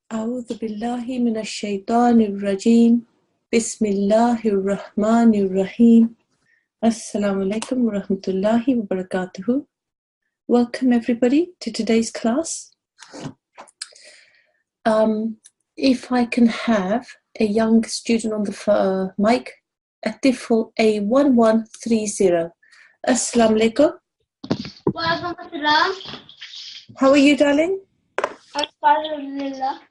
أعوذ بالله من الشيطان الرجيم بسم الله الرحمن الرحيم Assalamu alaikum wa rahmatullahi wa barakatuhu. Welcome everybody to today's class. If I can have a young student on the mic, Atfal A1130. Assalamu alaikum. Welcome assalam. How are you, darling? Alhamdulillah.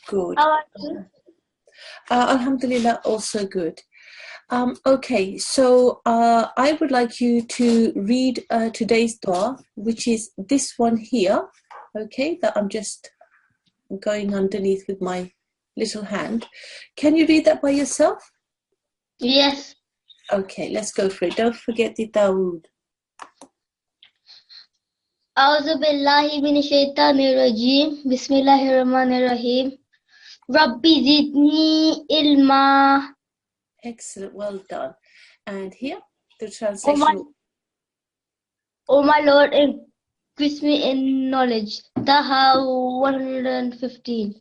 Good. How are you? Alhamdulillah, also good. Okay, so I would like you to read today's dua, which is this one here, okay, that I'm just going underneath with my little hand. Can you read that by yourself? Yes. Okay, let's go for it. Don't forget the Dawood. A'udhu billahi minash shaitanir rajim. Bismillahir rahmanir rahim. Rabbi zidni ilma. Excellent, well done. And here, the translation. Oh my Lord, increase me in knowledge. Taha 115.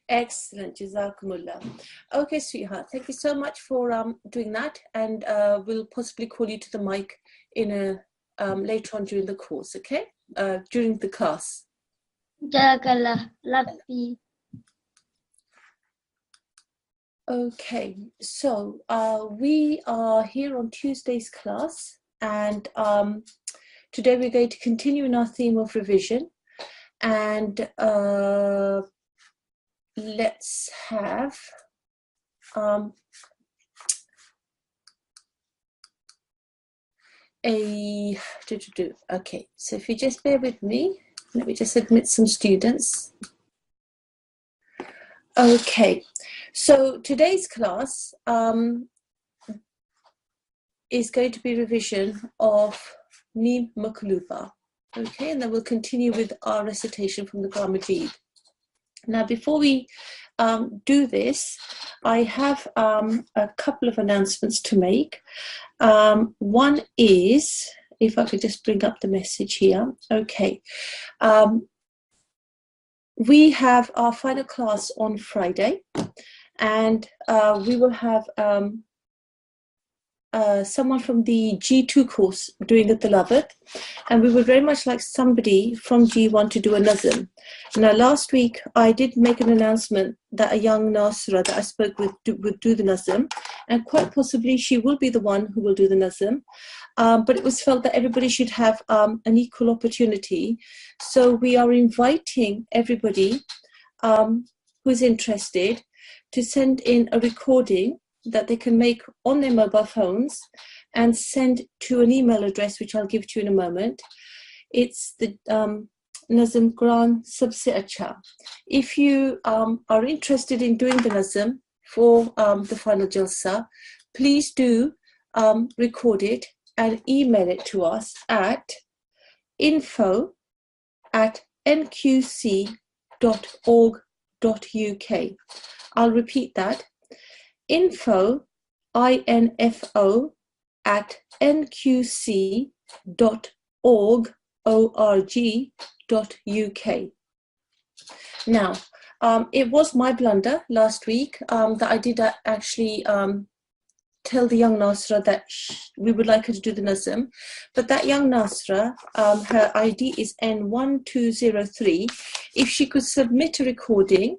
Excellent, Jazakumullah. Okay, sweetheart, thank you so much for doing that, and we'll possibly call you to the mic in a later on during the course, okay? During the class. Jazakallah. Love you. Okay, so we are here on Tuesday's class, and today we're going to continue in our theme of revision, and let's have okay, so if you just bear with me, let me just admit some students. Okay, so today's class is going to be revision of Mim Makluba, okay, and then we'll continue with our recitation from the Quran Majid. Now, before we do this, I have a couple of announcements to make. One is, if I could just bring up the message here, okay. We have our final class on Friday, and we will have someone from the G2 course doing a tilawat, and we would very much like somebody from G1 to do a nazm. Now, last week I did make an announcement that a young Nasirat that I spoke with would do the nazm, and quite possibly she will be the one who will do the nazm, but it was felt that everybody should have an equal opportunity. So we are inviting everybody who is interested to send in a recording that they can make on their mobile phones and send to an email address, which I'll give to you in a moment. It's the Nazm Quran Sabse Acha. If you are interested in doing the Nazm for the final Jalsa, please do record it and email it to us at info@nqc.org.uk. I'll repeat that. Info, info @nqc.org.uk. Now, it was my blunder last week that I did actually tell the young Nasra that we would like her to do the Nazm, but that young Nasra, her ID is N1203. If she could submit a recording,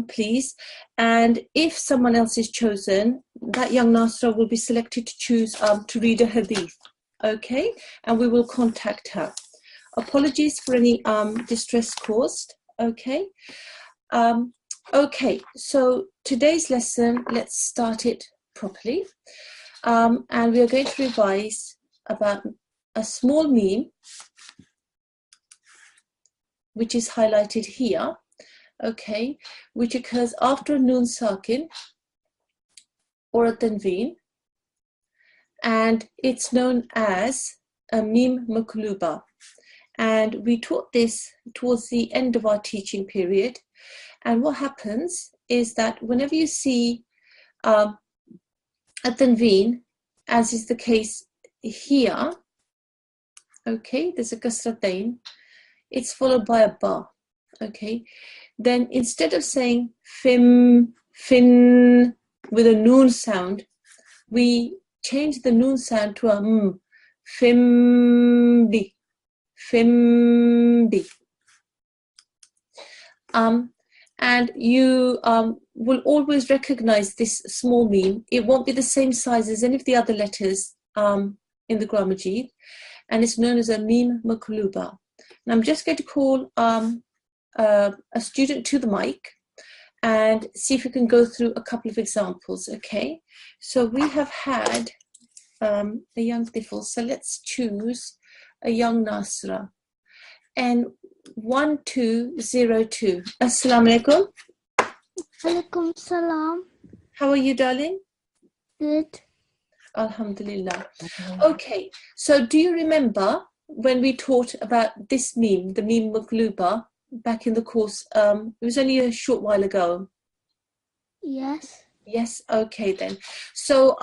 please, and if someone else is chosen, that young Nasra will be selected to choose to read a hadith, okay, and we will contact her. Apologies for any distress caused, okay. Okay, so today's lesson, let's start it properly, and we are going to revise about a small meme which is highlighted here, okay, which occurs after a noon sakin or a tanveen, and it's known as a mim makluba, and we taught this towards the end of our teaching period. And what happens is that whenever you see a tanveen, as is the case here, okay, there's a kasratain, it's followed by a ba, okay, then instead of saying fin with a noon sound, we change the noon sound to a fimbi. And you will always recognize this small meme. It won't be the same size as any of the other letters in the Quran Majid, and it's known as a meme makluba. And I'm just going to call a student to the mic and see if we can go through a couple of examples, okay? So we have had a young tifl, so let's choose a young Nasra. And 1202. Assalamu alaikum. Alaikum salam. How are you, darling? Good. Alhamdulillah. Okay, so do you remember when we taught about this meme, the meme Maqluba, back in the course? It was only a short while ago. Yes. Yes, okay then. So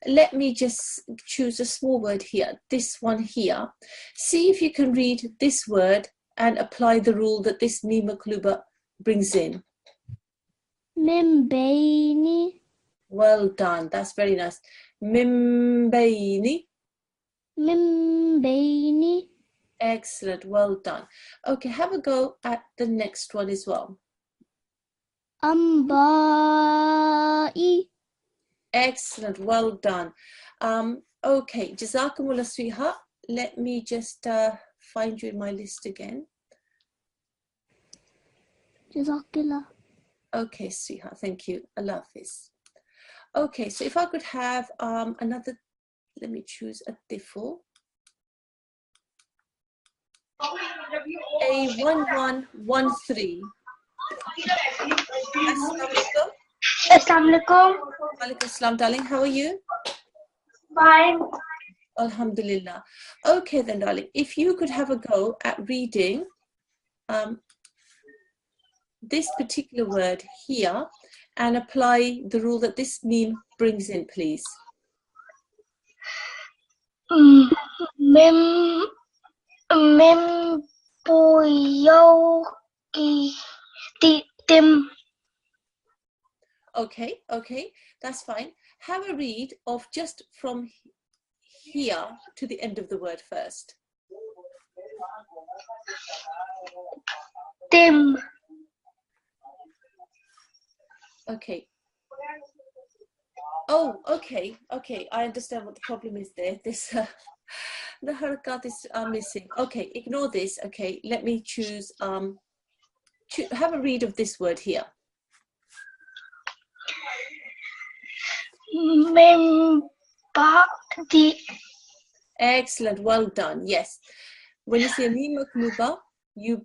let me just choose a small word here, this one here. See if you can read this word and apply the rule that this meme Maqluba brings in. Min bayni. Well done, that's very nice. Min bayni. Min bayni. Excellent, well done. Okay, have a go at the next one as well. Ambai. Excellent, well done. Okay, Jazakumullah, sweetheart. Let me just find you in my list again. Jazakillah. Okay, sweetheart, thank you. Allah Hafiz. Okay, so if I could have another, let me choose a tifl. A1113. Assalamu alaikum. Walaikum assalam, darling. How are you? Fine. Alhamdulillah. Okay then, darling. If you could have a go at reading this particular word here and apply the rule that this meme brings in, please. Mim puyoki tim. Okay, that's fine. Have a read of just from here to the end of the word first. Tim. Okay. Oh, okay. I understand what the problem is there. This the harakat is missing. Okay, ignore this. Okay, let me choose. Have a read of this word here. Mimbadi. Excellent, well done. Yes, when you say a meme makluba, you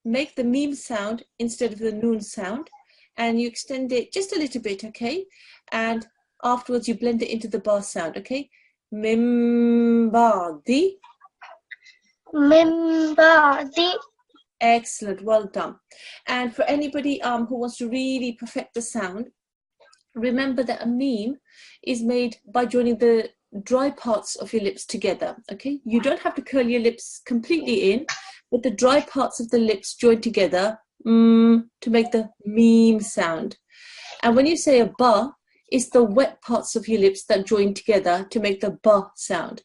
make the meme sound instead of the noon sound, and you extend it just a little bit, okay? And afterwards you blend it into the ba sound, okay? Mimbadi. Mimbadi. Excellent, well done. And for anybody who wants to really perfect the sound, remember that a meme is made by joining the dry parts of your lips together, okay? You don't have to curl your lips completely in, but the dry parts of the lips join together to make the meme sound. And when you say a ba, it's the wet parts of your lips that join together to make the ba sound.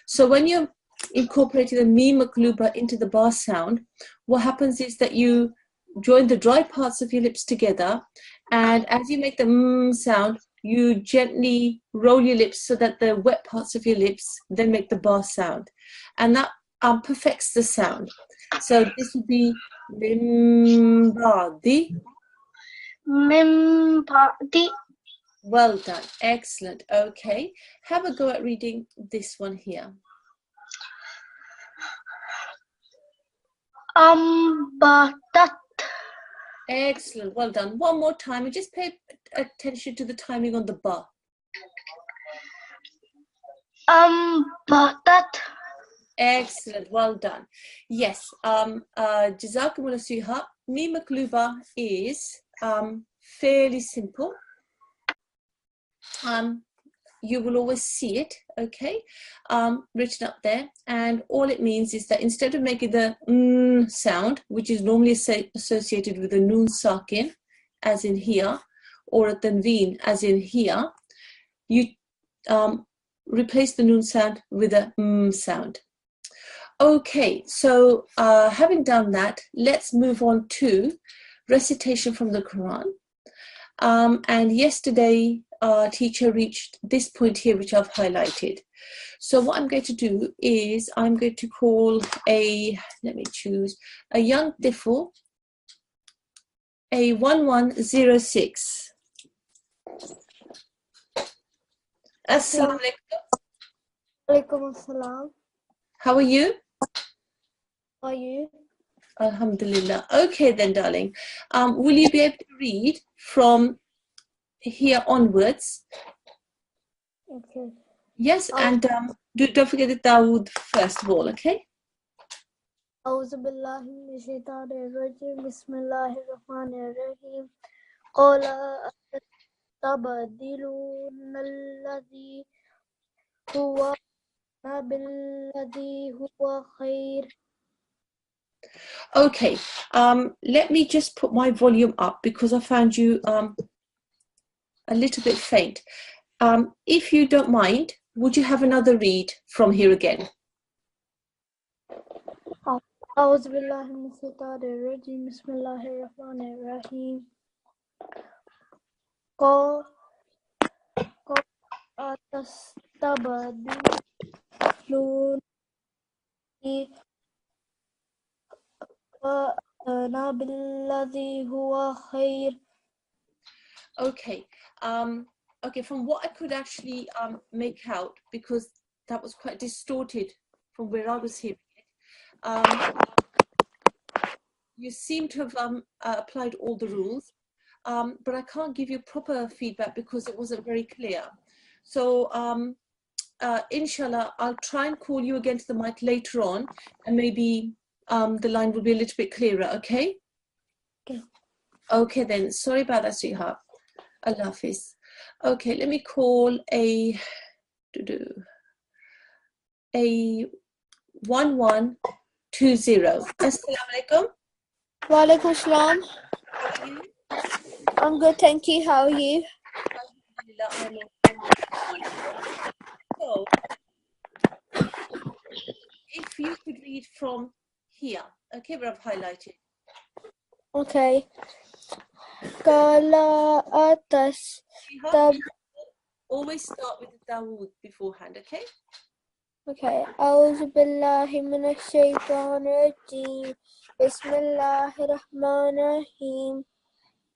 So when you're incorporating the meme makluba into the ba sound, what happens is that you join the dry parts of your lips together, and as you make the sound, you gently roll your lips so that the wet parts of your lips then make the ba sound, and that perfects the sound. So this would be mimbadi. Mimbadi. Well done, excellent. Okay, have a go at reading this one here. Ambatat. Excellent, well done. One more time, and just pay attention to the timing on the ba. Ambatat. Excellent, well done. Yes, Jazakumullah sweetheart. Meme makluba is fairly simple. you will always see it, okay, written up there. And all it means is that instead of making the sound, which is normally associated with a noon sakin, as in here, or a tanveen, as in here, you replace the noon sound with a sound. Okay, so having done that, let's move on to recitation from the Quran. And yesterday, our teacher reached this point here, which I've highlighted. So what I'm going to do is I'm going to call let me choose, a young Tifl, a 1106. Assalamu alaikum. Alaikum assalam. How are you? How are you? Alhamdulillah. Okay then, darling. Will you be able to read from here onwards? Okay. Yes, and don't forget the Dawood first of all, okay? أعوذ بالله من الشيطان الرجيم بسم الله الرحمن الرحيم قال أتستبدلون الذي هو بالذي هو خير. Okay, let me just put my volume up because I found you a little bit faint. If you don't mind, would you have another read from here again? أعوذ بالله من الشيطان الرجيم بسم الله الرحمن الرحيم قال أتستبدلون وأنا بالذي هو خير. Okay, okay, from what I could actually make out, because that was quite distorted from where I was hearing it, you seem to have applied all the rules, but I can't give you proper feedback because it wasn't very clear. So inshallah, I'll try and call you again to the mic later on, and maybe the line will be a little bit clearer, okay? Okay. Okay then, sorry about that, sweetheart. Allah Hafiz. Okay, let me call a 1120. Assalamu alaikum. Wa alaikum assalam. How are you? I'm good, thank you. How are you? Alhamdulillah, so, if you could read from here, okay, where I've highlighted. Okay. Kala atas tab. Always start with the Dawood beforehand, okay? Okay. A'udhu billahi minash shaitanir rajim. Bismillahir rahmanir rahim.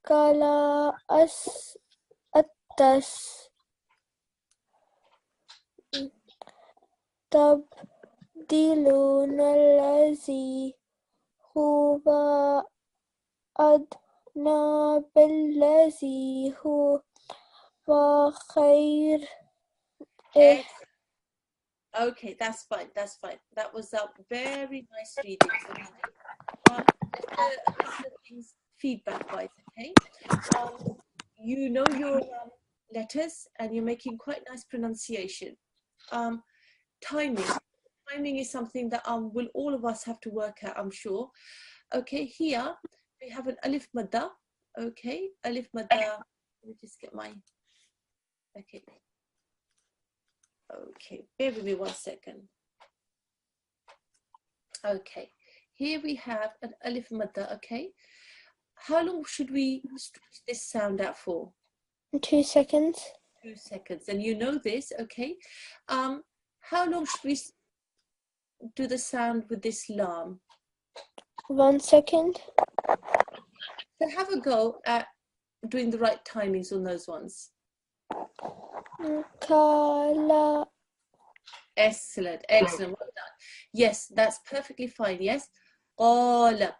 Kala atas tabdiluna allazi huwa adna billazi huwa khair. Okay, that's fine. That's fine. That was a very nice reading. A couple of things feedback-wise, okay? You know your letters, and you're making quite nice pronunciation. Timing is something that will all of us have to work out, I'm sure. Okay, here we have an alif madda. Okay, alif madda. Let me just get my. Okay, bear with me 1 second. Okay, here we have an alif madda, okay? How long should we stretch this sound out for? 2 seconds. 2 seconds, and you know this, okay? How long should we do the sound with this lam? 1 second. So have a go at doing the right timings on those ones. Kala. Excellent, excellent, well done. Yes, that's perfectly fine, yes. Qala,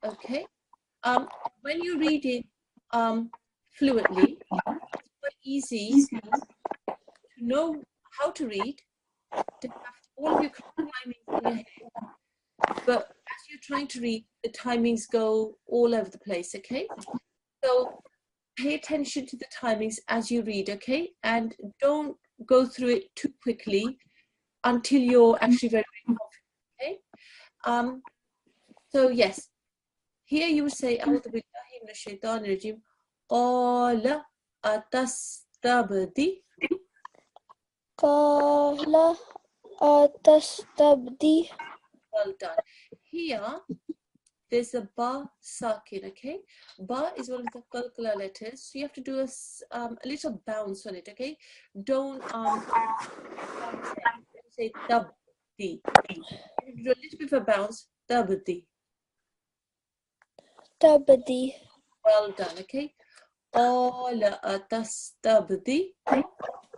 okay. When you're reading fluently, it's quite easy to know how to read, to have all of your timings in your head. But as you're trying to read, the timings go all over the place, okay? So pay attention to the timings as you read, okay? And don't go through it too quickly until you're actually very, very confident. Okay. So yes, here you would say أعوذ بالله من الشيطان الرجيم قال أتستبدي. قال أتستبدي. Well done. Here there's a ba sakin, okay? Ba is one of the qalqala letters, so you have to do a little bounce on it, okay? Don't say tabdi. You have to do a little bit of a bounce. Tabdi. تبدي. Well done, okay? قال أتستبدي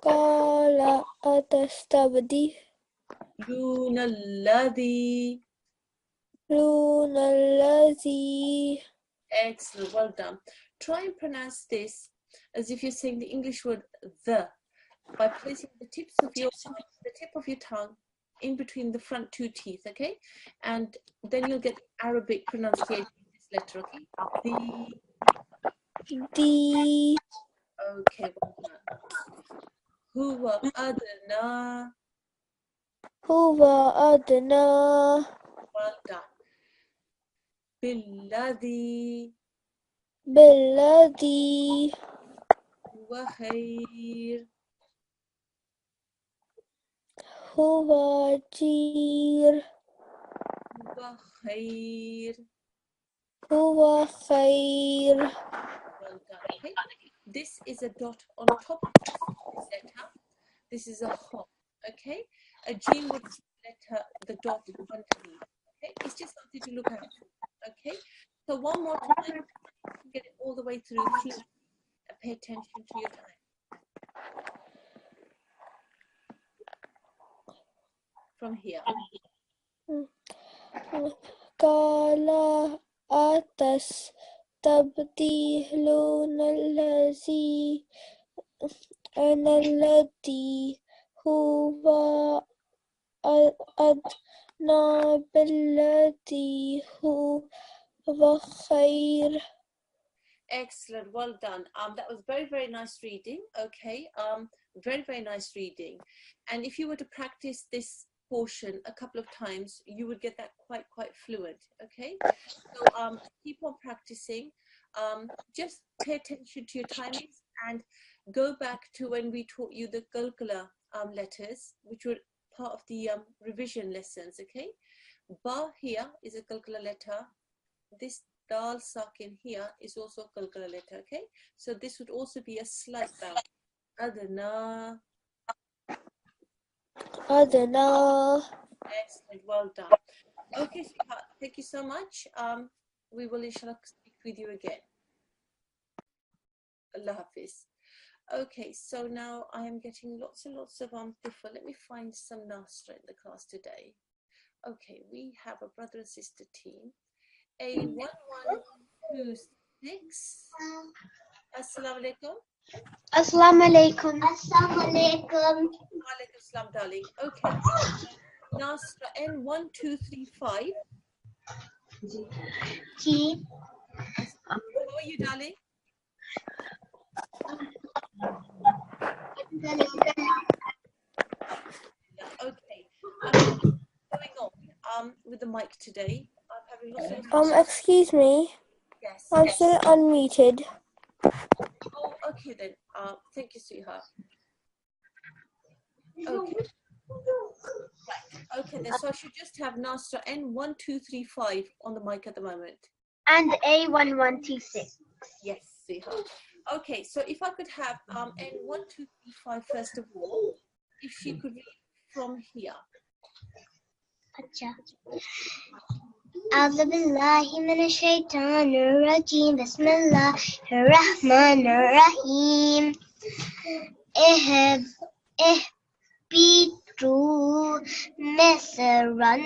قال أتستبدي دون الذي. دون الذي. Excellent, well done. Try and pronounce this as if you're saying the English word the, by placing the tip of your tongue in between the front two teeth, okay? And then you'll get Arabic pronunciation of this letter, okay? The. Okay, well done. Huwa adna. هو أدنى. Well done. بالذي بالذي. هو خير. هو جير. هو خير. هو خير. Well done. Okay. This is a dot on top of this letter. This is a ho. Okay. A gene would letter the dot underneath. Okay. It's just something to look at. Okay. So one more time. Get it all the way through. Pay attention to your time. From here. قال أتستبدلون الذي هو أدنى بالذي هو خير. Excellent, well done. That was very, very nice reading. Okay, very, very nice reading. And if you were to practice this portion a couple of times, you would get that quite fluent. Okay, so keep on practicing. Just pay attention to your timings and go back to when we taught you the qalqala letters, which were part of the revision lessons. Okay, ba here is a qalqala letter. This dal sakin here is also a qalqala letter, okay? So this would also be a slight bounce. Adna. Adna. Excellent, well done. Okay, sweetheart, thank you so much. We will inshallah speak with you again. Allah Hafiz. Okay, so now I am getting lots and lots of different. Let me find some Nasra in the class today. Okay, we have a brother and sister team. A1126. Assalamu alaikum. Assalamu alaikum. Assalamu alaikum. Alaikum assalam, darling. Okay. Nasra N1235. Ji. How are you, darling? Okay. What's going on with the mic today? I'm having lots of Excuse me. Yes. I'm still unmuted. Oh, okay then. Thank you, sweetheart. Okay. Right. Okay then. So I should just have Nasra N1235 on the mic at the moment. And A1126. Yes, sweetheart. Okay. So if I could have N1235 first of all, if she could read from here. أعوذ بالله من الشيطان الرجيم بسم الله الرحمن الرحيم اهبطوا مصرا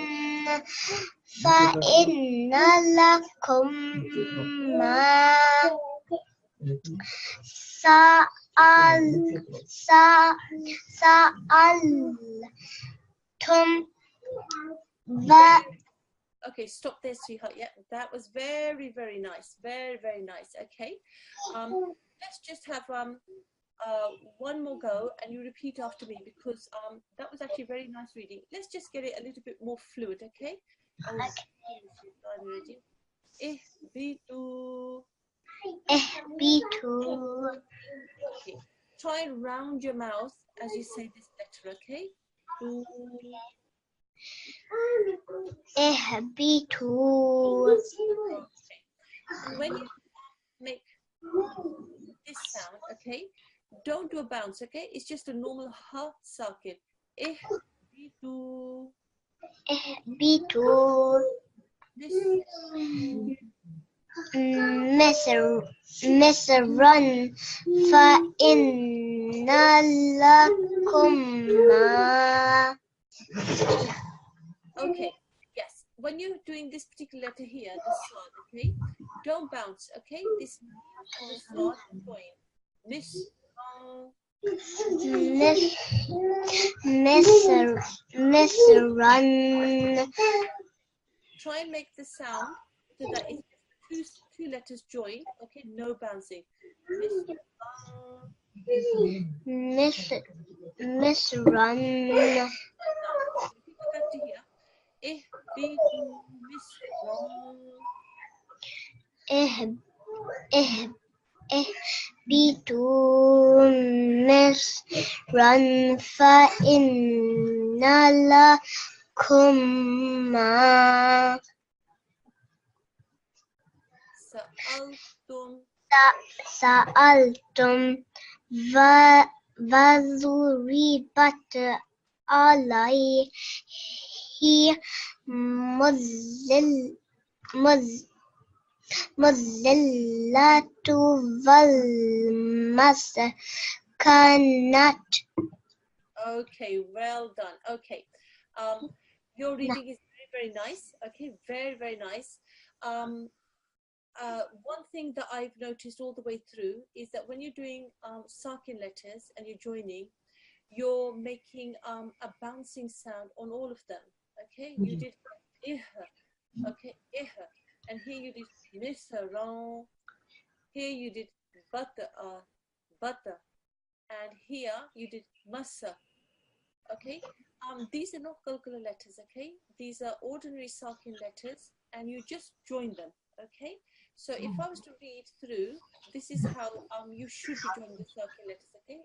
فإن لكم ما سألتم Okay, stop there, sweetheart. Yeah, that was very, very nice. Very, very nice. Okay. Let's just have one more go and you repeat after me because that was actually very nice reading. Let's just get it a little bit more fluid, okay? Ihbitu. Okay. Try and round your mouth as you say this letter, okay? Ihbitu. Okay. When you make this sound, okay, don't do a bounce, okay? It's just a normal ha socket. Ihbitu. Ihbitu. This Misran fa inna lakum ma. okay, yes. When you're doing this particular letter here, the sword, okay, don't bounce, okay? This and the sword join. Misran. Try and make the sound so that it's two letters join, okay? No bouncing. Misran. Go back to here. Ihbitu misran. Ihbitu misran fa inna lakum ma. Sa'altum وضربت عليه مذلة والمسكنة. Okay, well done. Okay, your reading is very, very nice. Okay, very, very nice. One thing that I've noticed all the way through is that when you're doing sakin letters and you're joining, you're making a bouncing sound on all of them. Okay, you did okay, and here you did misran. Here you did butter, and here you did masa. Okay, these are not calculus letters. Okay, these are ordinary sakin letters, and you just join them. Okay, so if I was to read through, this is how you should be joining the sakin letters. Okay,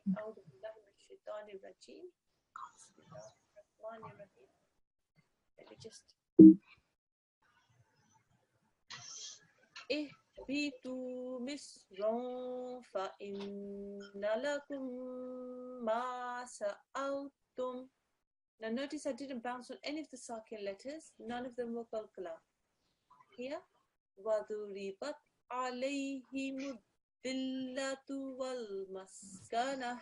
let me just. Ihbitu misran fa inna lakum ma sa'altum. Now notice I didn't bounce on any of the sakin letters. None of them were qalqala. Here, وَضُرِبَتْ عَلَيْهِمُ الذِّلَّةُ وَالْمَسْكَنَةُ.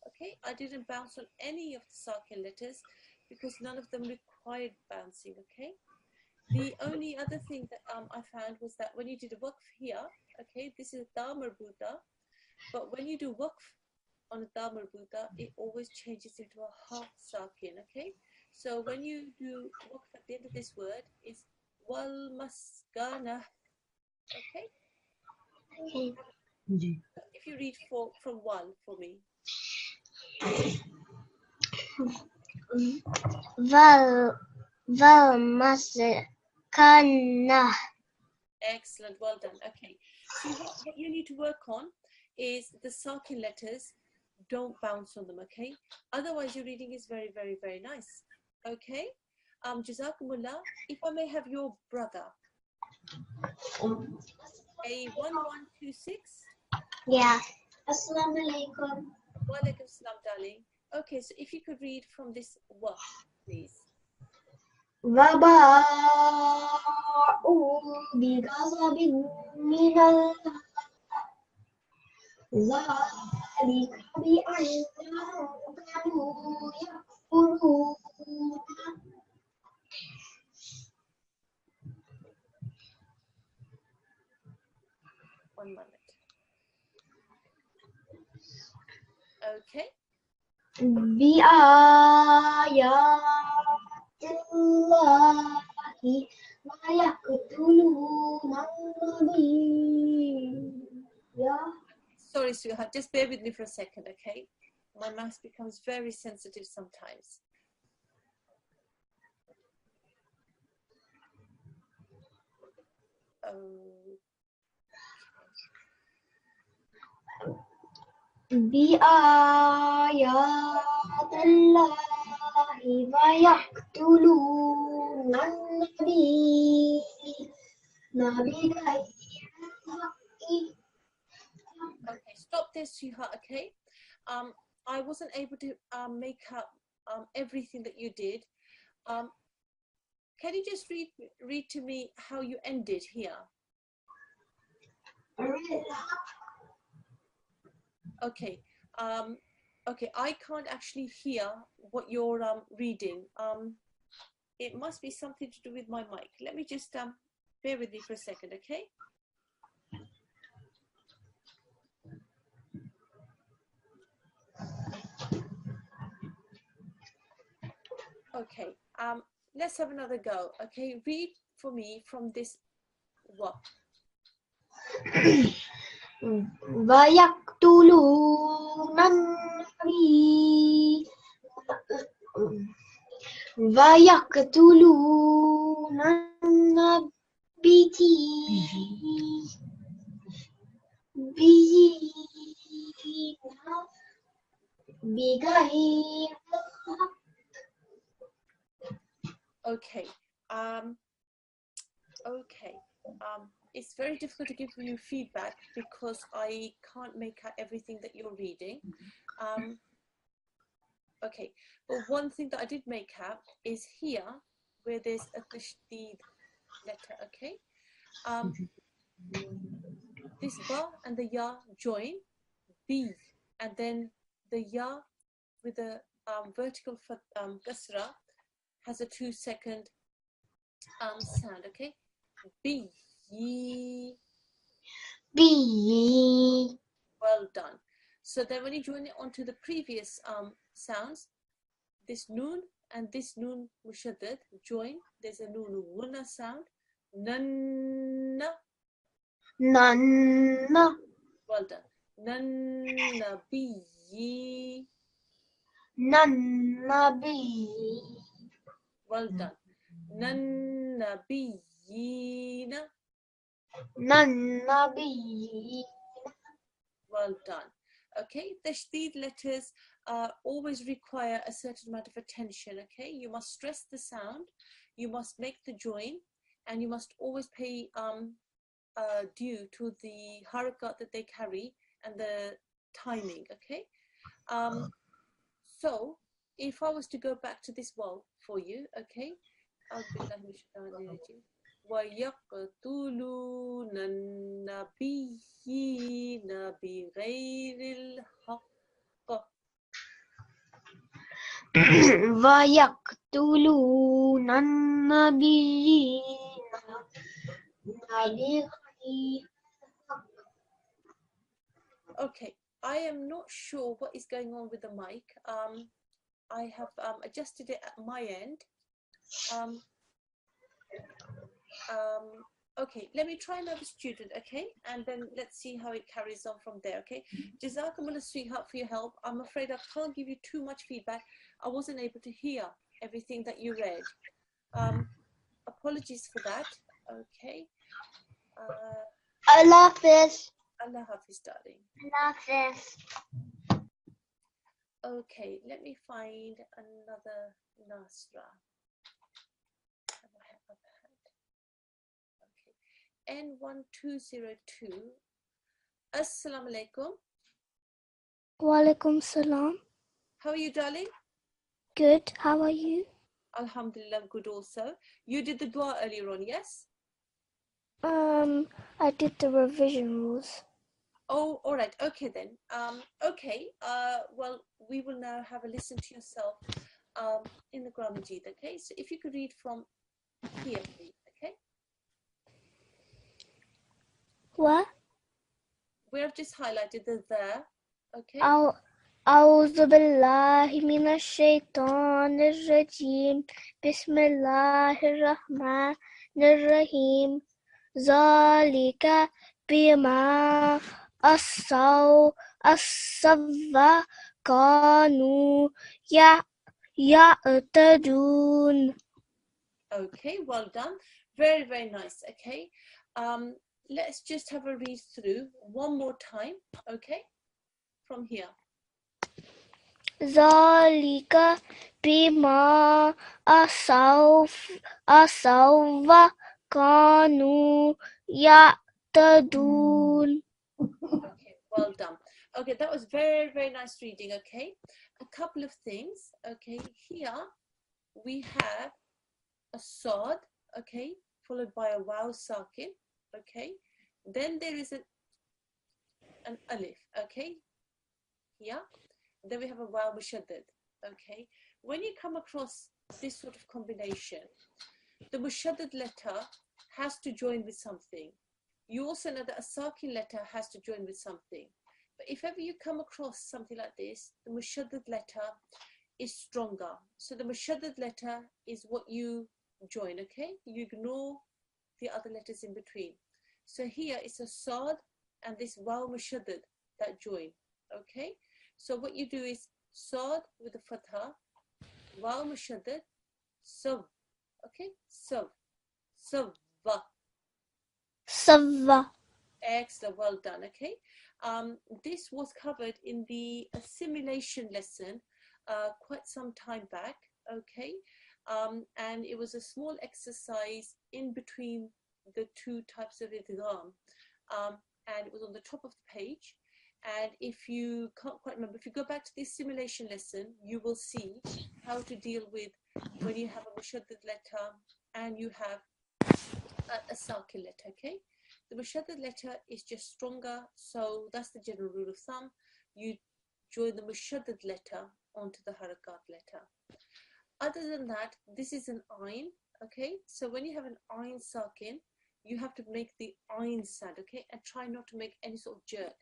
Okay, I didn't bounce on any of the sakin letters because none of them required bouncing. Okay, the only other thing that I found was that when you did a waqf here, okay, this is a ta marbuta, but when you do waqf on a ta marbuta, it always changes into a ha sakin. Okay, so when you do waqf at the end of this word, it's wal maskana. Okay. Okay. If you read from wal for me. Maskanah. Excellent, well done. Okay, so what you need to work on is the sakin letters. Don't bounce on them, okay? Otherwise, your reading is very, very, very nice. Okay. Jazakumullah. If I may have your brother, A1126. Yeah. Assalamu alaikum. Wa alaikum salam, darling. Okay, so if you could read from this wa, please. وباءوا بغضب من الله ذلك بأنهم كانوا يكفرون. One moment. Okay. بآيات الله ويقتلون النبي. Sorry, sweetheart. Just bear with me for a second, okay? My mouse becomes very sensitive sometimes. بآيات الله ويقتلون النبيين بغير الحق. Okay, stop there, sweetheart, okay? I wasn't able to make up everything that you did. Can you just read to me how you ended here? Okay. Okay, I can't actually hear what you're reading. It must be something to do with my mic. Let me just bear with me for a second, okay? Okay, let's have another go. Okay, read for me from this what? ويقتلون النبي ويقتلون النبيين بغير الحق. Okay. Okay. It's very difficult to give you feedback because I can't make out everything that you're reading. Okay, but one thing that I did make out is here where there's a tashdid letter, okay? This ba and the ya join, b, and then the ya with the vertical kasra has a 2-second sound, okay? B. Well done. So then when you join it onto the previous sounds, this noon and this noon mushaddad join, there's a noon wuna sound. Nanna. Nanna. Well done. Nannabiyi. Nannabi. Well done. Nannabiyina. Nannabi. Well done. Okay, tashdid letters always require a certain amount of attention, okay? You must stress the sound, you must make the join, and you must always pay due to the harakat that they carry and the timing, okay? So, if I was to go back to this wall for you, okay? وَيَقْتُلُونَ النَّبِيِّينَ بِغَيْرِ الْحَقِّ. وَيَقْتُلُونَ النَّبِيِّينَ بِغَيْرِ. Okay, I am not sure what is going on with the mic. I have adjusted it at my end. Okay, let me try another student, okay? And then let's see how it carries on from there, okay? Jazakumullah, sweetheart, for your help. I'm afraid I can't give you too much feedback. I wasn't able to hear everything that you read. Apologies for that, okay? Allah Hafiz. Allah Hafiz, darling. Allah Hafiz. Okay, let me find another Nasra. N1202. Assalamu alaikum. Walaikum salam. How are you, darling? Good. How are you? Alhamdulillah, good also. You did the dua earlier on, yes? I did the revision rules. Oh, all right. Okay then. Okay. Well, we will now have a listen to yourself in the Quran Majid. Okay. So if you could read from here, please. Okay. What? We have just highlighted the there. Okay. أعوذ بالله من الشيطان الرجيم بسم الله الرحمن الرحيم ذلك بما الصو الصف كانوا يعتدون. Okay, well done. Very, very nice. Okay. Let's just have a read through one more time. Okay, from here. ذلك بما عصوا كانوا يعتدون. Okay, well done. Okay, that was very, very nice reading. Okay, a couple of things. Okay, here we have a sod. Okay, followed by a waw sakin. Okay, then there is an alif. Okay, here. Then we have a waw mushaddad. Okay, when you come across this sort of combination, the mushaddad letter has to join with something. You also know that a sakin letter has to join with something. But if ever you come across something like this, the mushaddad letter is stronger. So the mushaddad letter is what you join, okay? You ignore the other letters in between. So here it's a sad and this waw mushaddad that join, okay? So what you do is sad with a fatha, waw mushaddad, sav, okay? Sav, savva. صف. Excellent, well done. Okay, this was covered in the assimilation lesson quite some time back. Okay, and it was a small exercise in between the two types of idgham, and it was on the top of the page. And if you can't quite remember, if you go back to the assimilation lesson, you will see how to deal with when you have a mushaddad letter and you have a sakin letter. Okay. The mushaddad letter is just stronger, so that's the general rule of thumb. You join the mushaddad letter onto the harakat letter. Other than that, this is an ayn, okay? So when you have an ayn sakin, you have to make the ayn sound, okay? And try not to make any sort of jerk.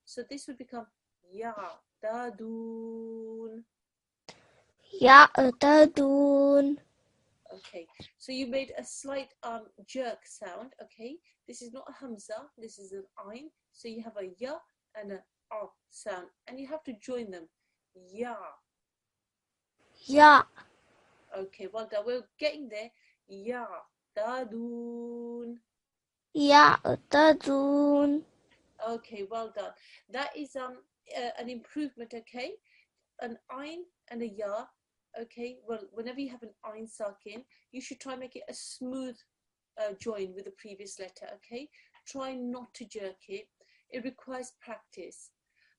So this would become ya, dadun. يعتدون. Okay, so you made a slight jerk sound, okay? This is not a hamza, this is an ayn. So you have a ya and a sound, and you have to join them. Ya. يعتدون. Okay, well done. We're getting there. Ya. Dadun. Okay, well done. That is an improvement, okay? An ayn and a ya. Okay, well, whenever you have an ayn sakin, you should try and make it a smooth join with the previous letter, okay? Try not to jerk it. It requires practice.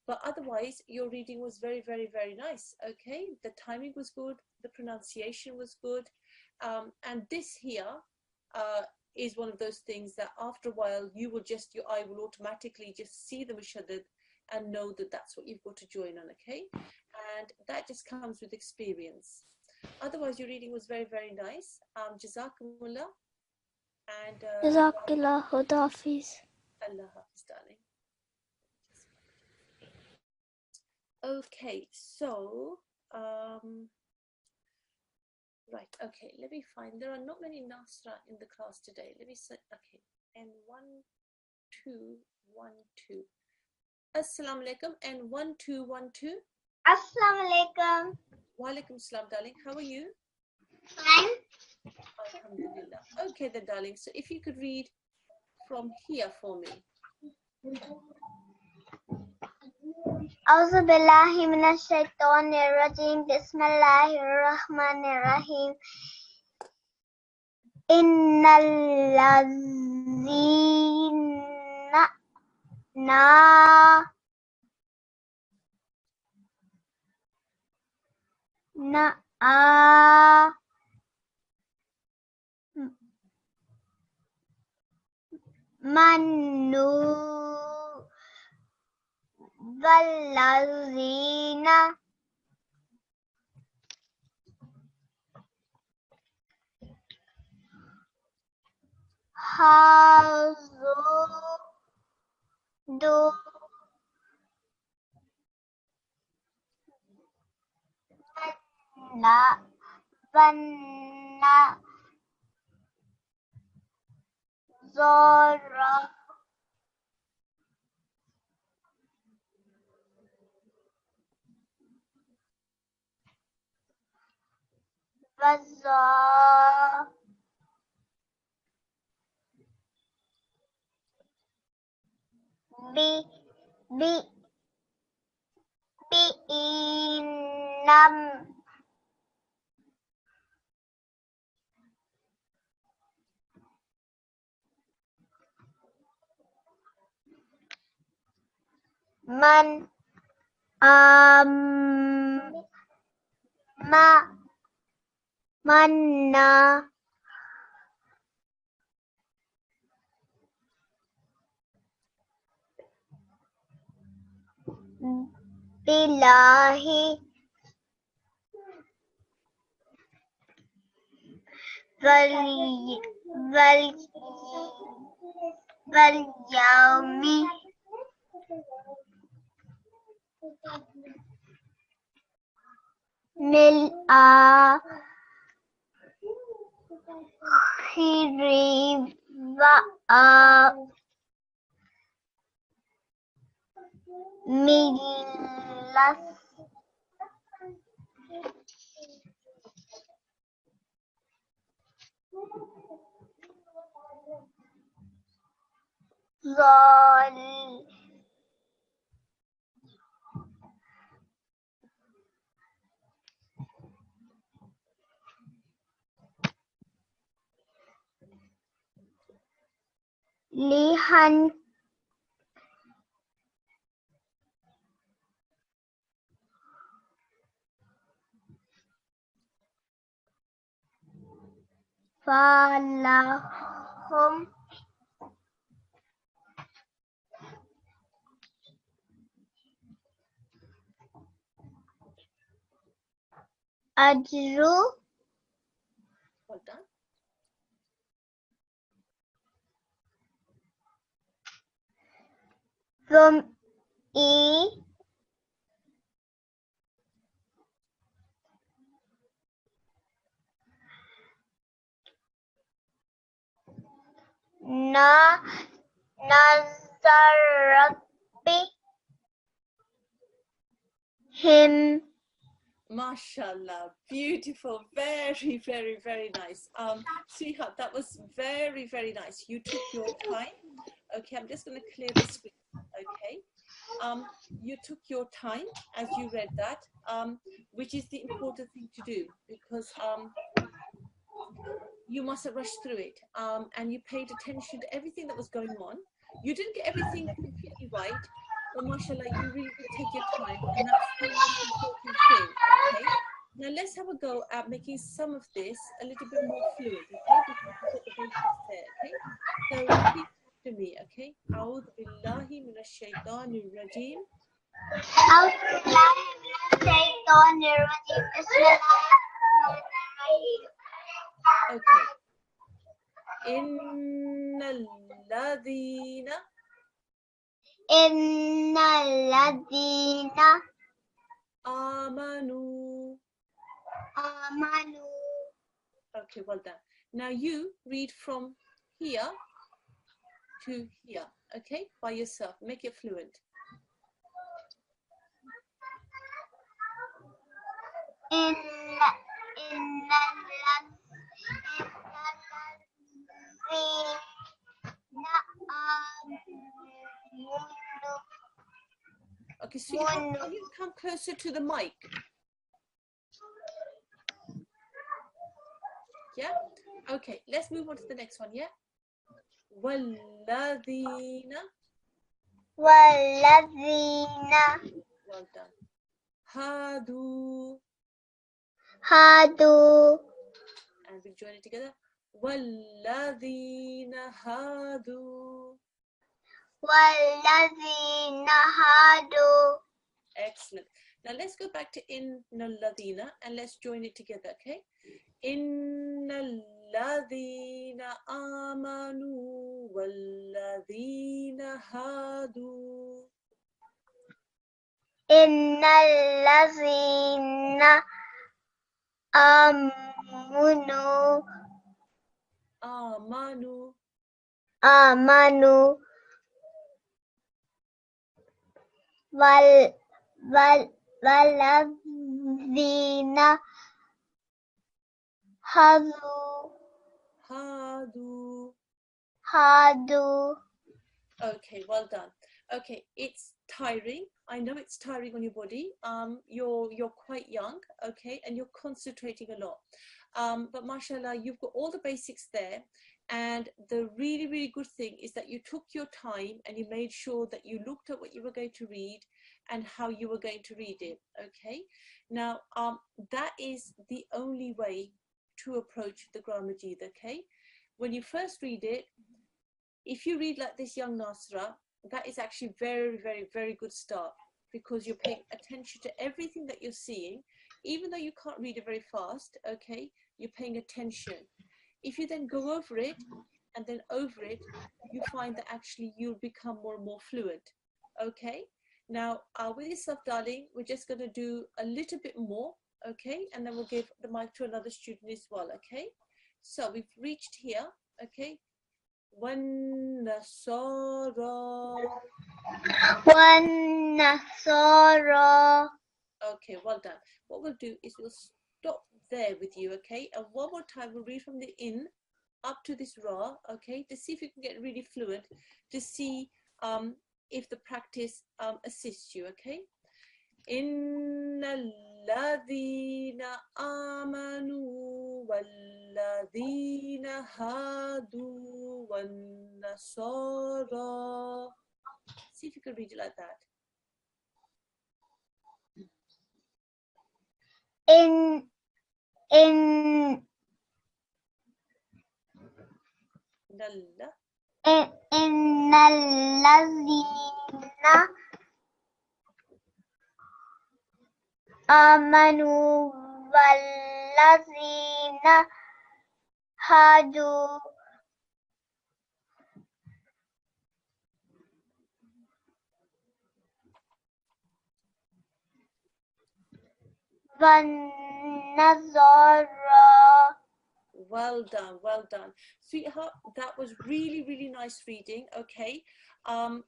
But otherwise, your reading was very, very, very nice, okay? The timing was good, the pronunciation was good. And this here is one of those things that after a while, your eye will automatically just see the mushaddad and know that that's what you've got to join on, okay? And that just comes with experience. Otherwise, your reading was very, very nice. Jazakumullah. And جزاك الله حافظ. Allah Hafiz, darling. Okay, so right, okay, let me find. There are not many Nasirat in the class today. Let me say, okay, and 1212. Assalamu alaikum, and 1212. Assalamu alaikum. Wa alaikum salam, darling. How are you? Fine. Alhamdulillah. Okay, then, darling. So if you could read from here for me. أعوذ بالله من الشيطان الرجيم بسم الله الرحمن الرحيم إن الذين آمنوا والذين هادوا والنصارى والظا بي بي بإنم من ما منا بالله وال وال واليوم الآخر وملة صالحا فلهم أجر Well done. ضمئ نظرت بهم Mashallah, beautiful, very, very, very nice. Sweetheart, that was very, very nice. You took your time. Okay, I'm just going to clear the screen. Okay. You took your time as you read that, which is the important thing to do, because you mustn't rush through it, and you paid attention to everything that was going on. You didn't get everything completely right, but mashallah, you really did take your time, and that's the most important thing. Okay, now let's have a go at making some of this a little bit more fluid. Okay, because we've got the basics there. Okay, so repeat after me. Okay, A'udhu billahi minash shaitanir rajim. أعوذ بالله من الشيطان الرجيم بسم الله الرحمن الرحيم Okay. Innalladhina إن الذين amanu. آمنوا Okay, well done. Now you read from here to here, okay, by yourself. Make it fluent. إن إن الذين آمنوا Okay, sweetheart, can you come closer to the mic? Yeah? Okay, let's move on to the next one, yeah? Walladhina. والذين Well done. Hadu. هادوا And we join it together. Walladhina hadu. والذين هادوا Excellent. Now let's go back to innalladhina and let's join it together, okay? Innalladhina amanu walladhina hadu. إن الذين آمنوا آمنوا والذين hadu, hadu. hadu, Okay, well done. Okay, it's tiring. I know it's tiring on your body. You're quite young, okay, and you're concentrating a lot. But mashallah, you've got all the basics there. And the really, really good thing is that you took your time and you made sure that you looked at what you were going to read and how you were going to read it, okay? Now, that is the only way to approach the Quran Majid, okay? When you first read it, if you read like this young Nasirat, that is actually very, very, very good start, because you're paying attention to everything that you're seeing, even though you can't read it very fast, okay? You're paying attention. If you then go over it and then over it, you find that actually you'll become more and more fluent, okay? Now, with yourself, darling, we're just going to do a little bit more, okay? And then we'll give the mic to another student as well, okay? So we've reached here, okay? وَالنَّصَارَى. وَالنَّصَارَى. Okay, well done. What we'll do is we'll stop there with you, okay? And one more time, we'll read from the in up to this ra, okay? To see if you can get really fluent, to see if the practice assists you, okay? Inna alladhina amanu walladhina hadu wan nasara. See if you can read it like that. In Nalla. Innallazina amanu wallazina hadu wannazara. Well done, well done. Sweetheart, that was really, really nice reading, okay? I'm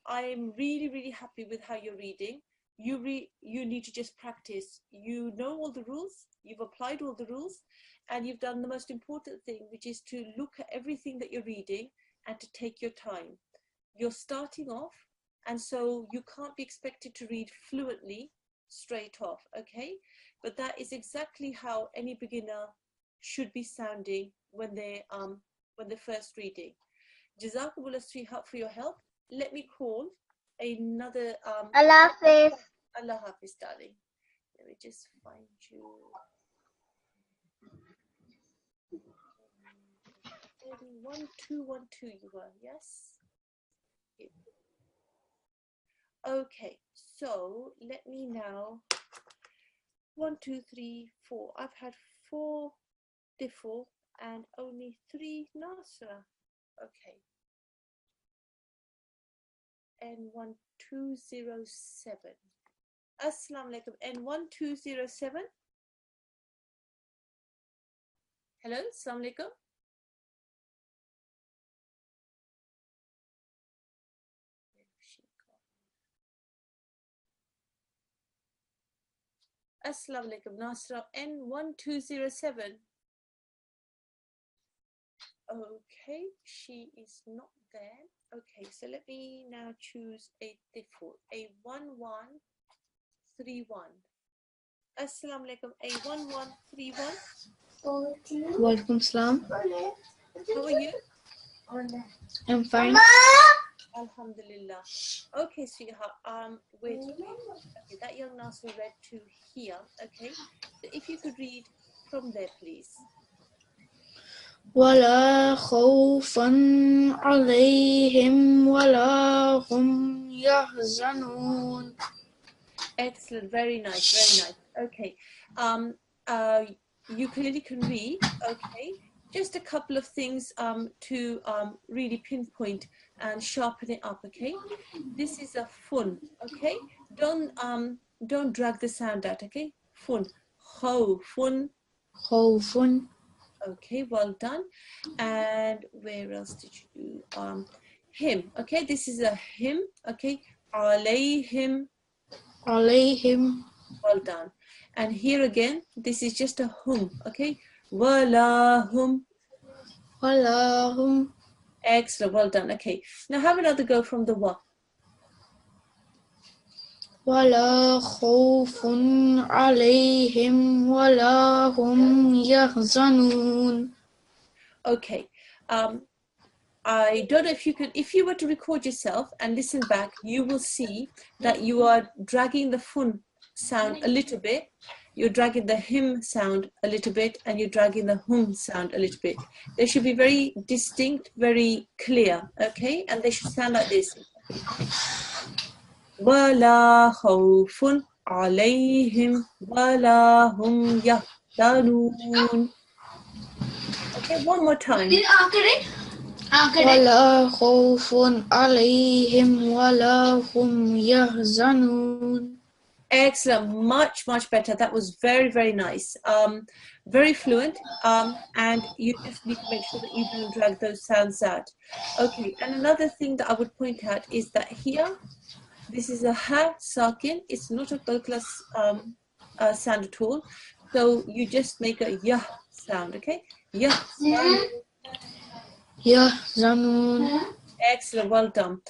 really, really happy with how you're reading. You need to just practice. You know all the rules, you've applied all the rules, and you've done the most important thing, which is to look at everything that you're reading and to take your time. You're starting off, and so you can't be expected to read fluently straight off, okay? But that is exactly how any beginner should be sounding when they're first reading. Jazakumullah, sweetheart, for your help. Let me call another Allah Hafiz. Allah Hafiz, darling. Let me just find you. 1212 you were, yes? Okay, so let me now 1 2 3 4. I've had 4 Tifl and only 3 Nasra. Okay. N1207. Assalamu alaikum. N1207. Hello, assalamu alaikum. Assalamu alaikum, Nasra. N1207. Okay, she is not there. Okay, so let me now choose a default. A1131. Assalamu alaikum. A1131. Walaikum salam. How are you? I'm fine. Alhamdulillah. Okay, sweetheart. Wait. Okay, that young Nasra read to here. Okay, so if you could read from there, please. ولا خوف عليهم ولا هم يحزنون. Excellent, very nice, very nice. Okay, you clearly can read. Okay, just a couple of things to really pinpoint and sharpen it up. Okay, this is a fun. Okay, don't drag the sound out. Okay, fun, ho, fun. خوف. Okay, well done. And where else did you do? Him. Okay, this is a him. Okay, alayhim. عليهم. Well done. And here again, this is just a hum. Okay, Walahum. Walahum. Excellent, well done. Okay, now have another go from the wa. ولا خوف عليهم ولا هم يحزنون. Okay, I don't know if you could, if you were to record yourself and listen back, you will see that you are dragging the fun sound a little bit, you're dragging the him sound a little bit, and you're dragging the hum sound a little bit. They should be very distinct, very clear, okay? And they should sound like this. وَلَا خَوْفٌ عَلَيْهِمْ وَلَا هُمْ يَحْزَنُونَ. Okay, one more time. ولا خوف عليهم ولا هم يحزنون. Excellent, much better. That was very nice. Very fluent. And you just need to make sure that you don't drag those sounds out. Okay, and another thing that I would point out is that here, this is a ha sakin. It's not a qalqala sound at all. So you just make a yah sound, okay? Yah sound. يحزنون. Excellent, well done.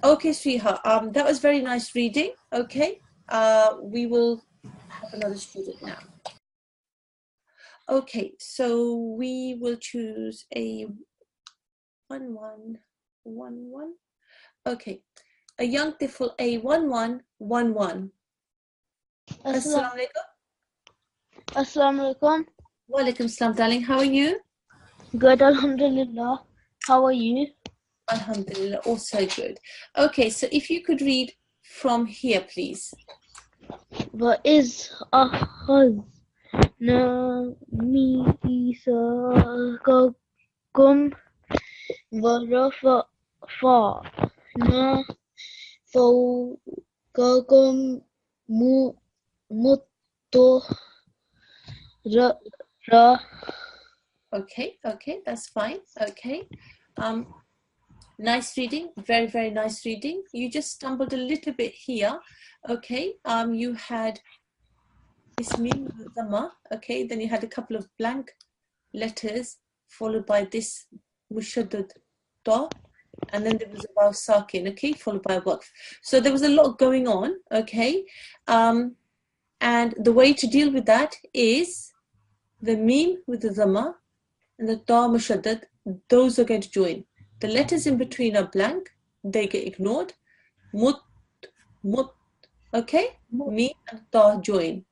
Okay, sweetheart, that was very nice reading. Okay, we will have another student now. Okay, so we will choose a 1111. Okay, a young tifl a 1111. Assalamu alaikum. Assalamu alaikum. Wa alaikum salam, darling. How are you? Good, alhamdulillah. How are you? Alhamdulillah, also good. Okay, so if you could read from here, please. وَإِذْ أَخَذْنَا مِيثَاقَكُمْ وَرَفَعْنَا فَوْقَكُمُ الطُّورَ. Okay, that's fine. Okay. Nice reading, very nice reading. You just stumbled a little bit here. Okay, you had this mim dhamma, okay, then you had a couple of blank letters followed by this mushaddad ta, and then there was a waw sakin, okay, followed by a waqf. So there was a lot going on, okay, and the way to deal with that is the mim with the dhamma and the ta mushaddad, those are going to join. The letters in between are blank, they get ignored. Mut, okay? Mim and ta join.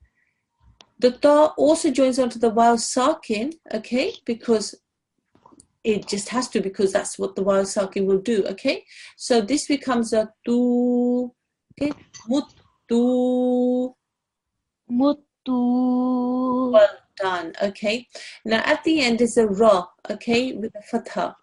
The ta also joins onto the waw sakin, okay? Because it just has to, because that's what the waw sakin will do, okay? So this becomes a tu, okay? Muttu. Well done, okay? Now at the end is a ra, okay? With a fatha.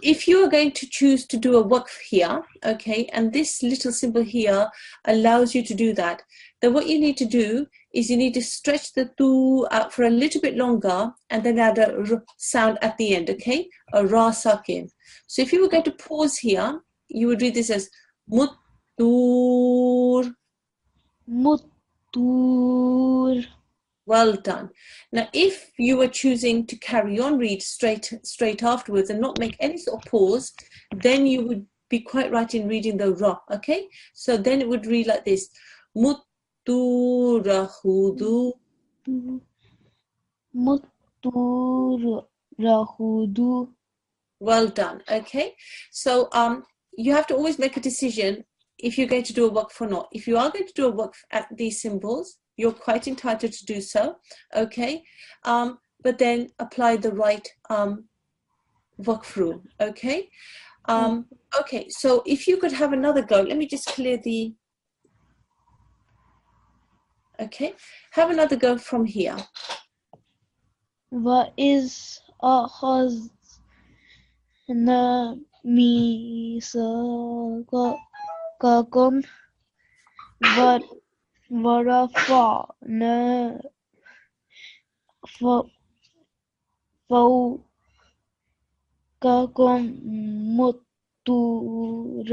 If you are going to choose to do a waqf here, okay, and this little symbol here allows you to do that, then what you need to do is you need to stretch the tu out for a little bit longer and then add a r sound at the end, okay, a ra sakin. So if you were going to pause here, you would read this as muttur. Well done. Now, if you were choosing to carry on read straight afterwards and not make any sort of pause, then you would be quite right in reading the ra, okay? So then it would read like this. Mutturahudu. Well done, okay? So you have to always make a decision if you're going to do a waqf or not. If you are going to do a waqf at these symbols, you're quite entitled to do so, okay? But then apply the right waqf rule, okay? Okay, so if you could have another go, let me just clear the... Okay, have another go from here. وَإِذْ أَخَذْنَا مِيثَاقَكُمْ وَرَفَعْنَا فَوْقَكُمُ الطُّورَ.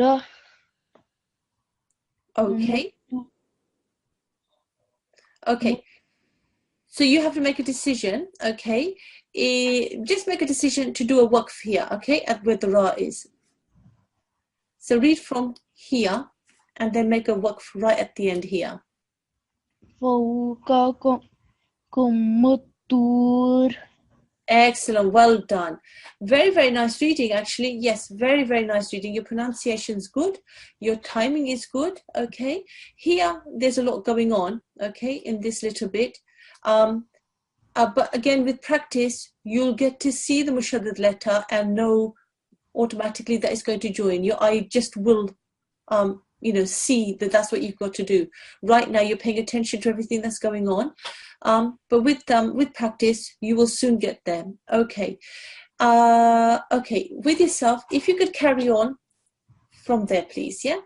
Okay. So you have to make a decision, okay? Just make a decision to do a waqf here, okay, at where the ra is. So read from here and then make a waqf right at the end here. فوقكم الطور. Excellent, well done. Very, very nice reading, actually. Yes, very, very nice reading. Your pronunciation's good. Your timing is good, okay? Here, there's a lot going on, okay, in this little bit. But again, with practice, you'll get to see the mushaddad letter and know automatically that it's going to join. Your eye just will, see that that's what you've got to do. Right now, you're paying attention to everything that's going on. But with practice, you will soon get there. Okay. Okay, with yourself, if you could carry on from there, please, yeah?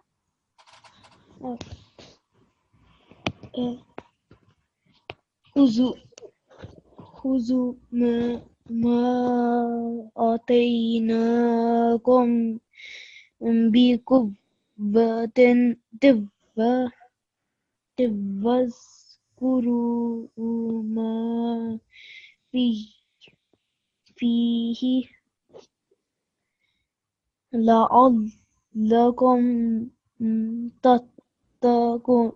خذوا ما آتيناكم بقوة واذكروا ما فيه لعلكم تتقون.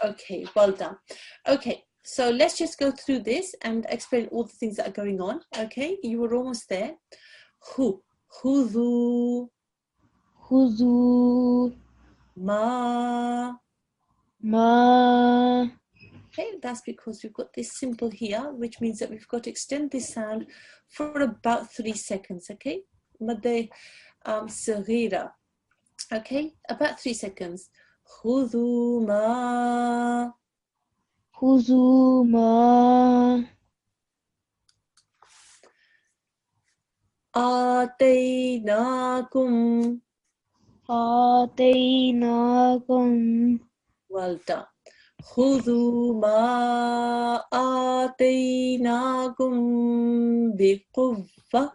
Okay, well done. Okay, so let's just go through this and explain all the things that are going on. Okay, you were almost there. خذوا ما. Okay, that's because we've got this simple here, which means that we've got to extend this sound for about 3 seconds, okay? Madde صغيرة. Okay, about 3 seconds. خذوا ما آتيناكم. Well done. خذوا ما آتيناكم بقوة.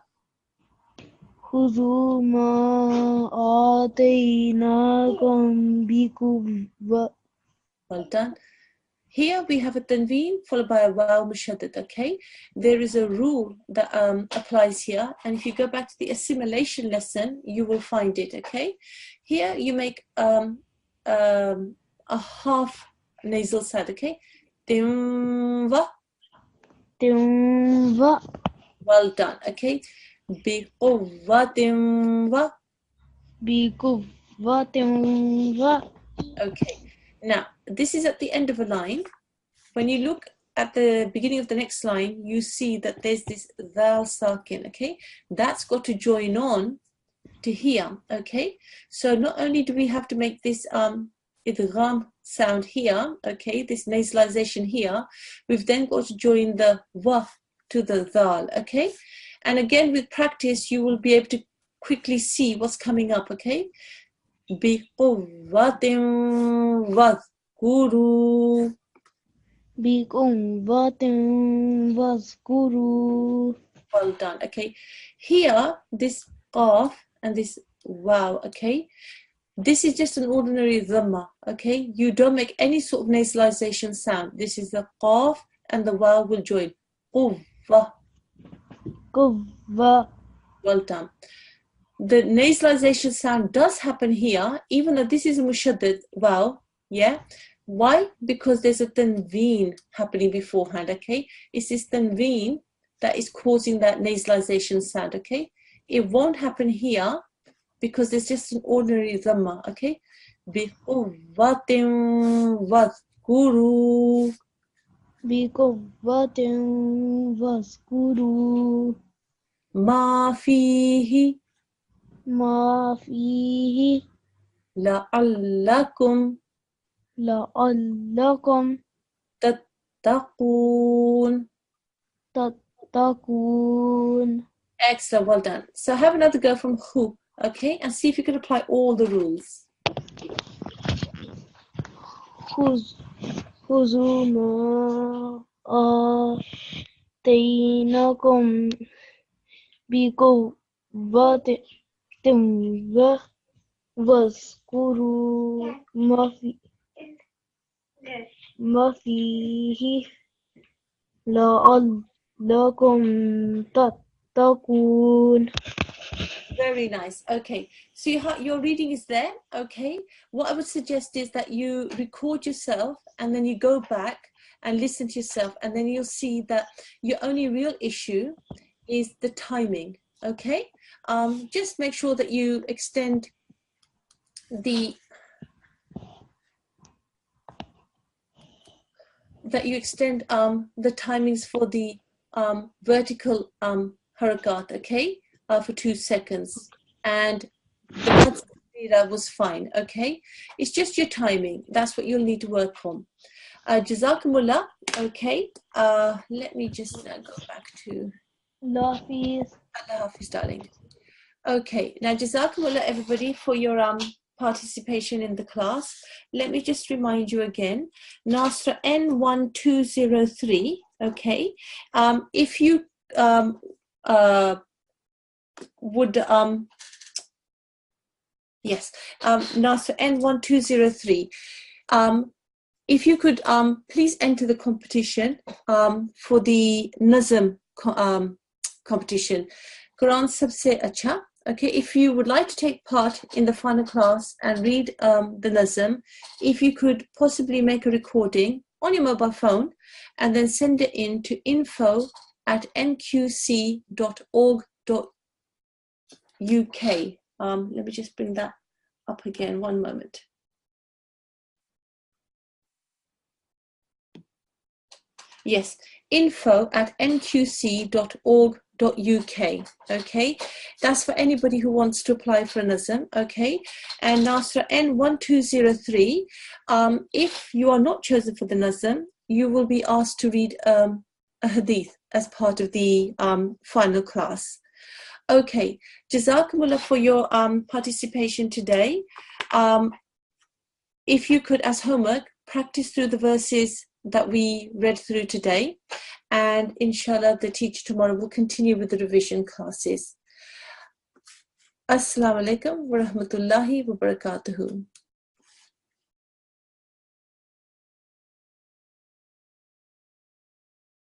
Well done. Here we have a tanween followed by a waw mushaddad, okay? There is a rule that applies here, and if you go back to the assimilation lesson, you will find it, okay? Here you make a half nasal sound, okay? Timva. Well done, okay? Biquwwatin. Okay. Now, this is at the end of a line. When you look at the beginning of the next line, you see that there's this dhal sakin, okay? That's got to join on to here, okay? So not only do we have to make this idgham sound here, okay, this nasalization here, we've then got to join the wa to the dhal, okay? And again, with practice, you will be able to quickly see what's coming up, okay? بِقُوَّةٍ وَاذْكُرُوا. Well done, okay? Here, this qaf and this wow, okay? This is just an ordinary dhamma, okay? You don't make any sort of nasalization sound. This is the qaf and the wow will join. Quvva. Well done. The nasalization sound does happen here, even though this is a mushaddad wow, yeah? Why? Because there's a tanween happening beforehand, okay? It's this tanween that is causing that nasalization sound, okay? It won't happen here because there's just an ordinary dhamma, okay? بِقُوَّةٍ وَاذْكُرُوا. مَا فِيهِ لَعَلَّكُمْ تَتَّقُونَ. Excellent, well done. So have another go from who, okay? And see if you can apply all the rules. خذوا ما آتيناكم بقوة واذكروا ما فيه ما فيه لعلكم تتقون. Very nice. Okay, so your reading is there. Okay, what I would suggest is that you record yourself and then you go back and listen to yourself, and then you'll see that your only real issue is the timing. Okay, just make sure that you extend the timings for the vertical harakat, okay, for 2 seconds, and the Qadr was fine. Okay, it's just your timing, that's what you'll need to work on. Jazakumullah. Okay, let me just now go back to Allah Hafiz. Allah Hafiz, darling. Okay, now Jazakumullah everybody for your participation in the class. Let me just remind you again, Nasra N1203. Okay, if you would yes, Nasra N1203. If you could please enter the competition for the Nazm competition. Quran Sabse Acha. Okay, if you would like to take part in the final class and read the Nazm, if you could possibly make a recording on your mobile phone and then send it in to info@nqc.org.uk. Let me just bring that up again, one moment. Yes, info@nqc.org.uk. Okay, that's for anybody who wants to apply for a Nazm. Okay, and Nasra N1203, if you are not chosen for the Nazm, you will be asked to read a hadith as part of the final class. Okay, Jazakumullah for your participation today. If you could, as homework, practice through the verses that we read through today, and inshallah the teacher tomorrow will continue with the revision classes. Assalamu alaikum wa rahmatullahi wa barakatuhu.